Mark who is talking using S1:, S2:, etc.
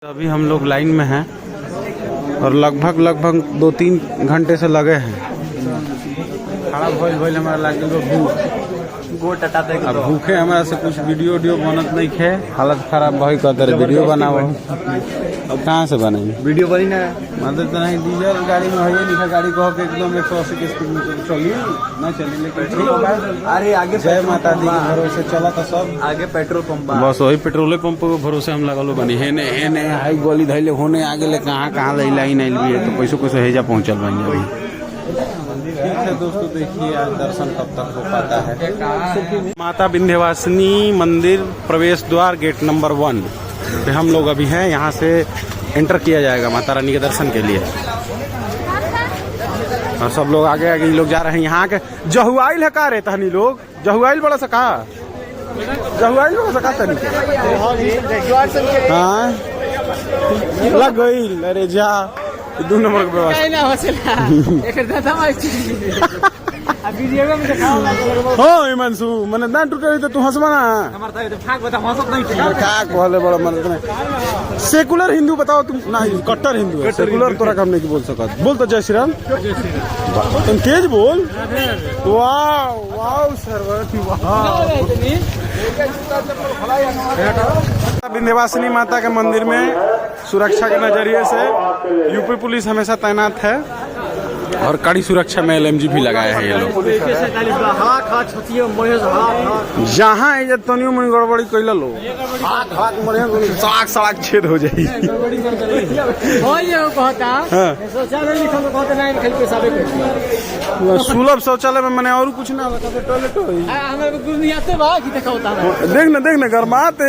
S1: अभी हम लोग लाइन में हैं और लगभग 2-3 घंटे से लगे हैं। खड़ा भइल हमारा लागे भूख। अब भूखे हमारा से कुछ वीडियो बनत नहीं खे, हालत खराब भाई कहते रहे वीडियो बनाओ। अब कहाँ से बनाई
S2: वीडियो बनी ना,
S1: मतलब तो नहीं डीजल गाड़ी में है नहीं, गाड़ी कहो के एकदम 180 की स्पीड में चली ना चली, लेकिन
S2: अरे आगे
S1: जय माता दी के भरोसे चला था सब।
S2: आगे पेट्रोल पंप,
S1: बस वही पेट्रोल पंप के भरोसे हम लगलो बनी हेने हाई गोली धैले होने आगे ले कहाँ ले लाइन आइल भी है, तो कैसे हेजा पहुंचल बन जाए। ठीक है दोस्तों, देखिए आज दर्शन कब तक हो पाता है। माता विंध्यवासिनी मंदिर प्रवेश द्वार गेट नंबर 1 पे हम लोग अभी हैं। यहाँ से एंटर किया जाएगा माता रानी के दर्शन के लिए और सब लोग आगे लोग जा रहे हैं। यहाँ के जहुआइल है का रे तहनी लोग, जहुआइल बड़ा सका, जहुआइल बड़ा सका तनी हाँ लग गई। अरे जा 2 नंबर के व्यवस्था हो हिमांशु मने ना टूटे तो तू हंसवा ना कहले बड़ा मन सेकुलर हिंदू बताओ तुम ना, कट्टर हिंदू है, सेकुलर तोरा काम नहीं बोल सकत। बोल तो जय श्री राम, तुम तेज बोल। वाह वाह सरवती वाह। विंध्यवासिनी माता के मंदिर में सुरक्षा के नजरिए से यूपी पुलिस हमेशा तैनात है और कड़ी सुरक्षा में LMG भी लगाए हैं ये लोग। जहाँ इज्जत तनियो मनी गड़बड़ी कैला लो सड़क छेद हो जाए। सुलभ शौचालय में मैंने और कुछ ना टॉयलेट देख न गरमाते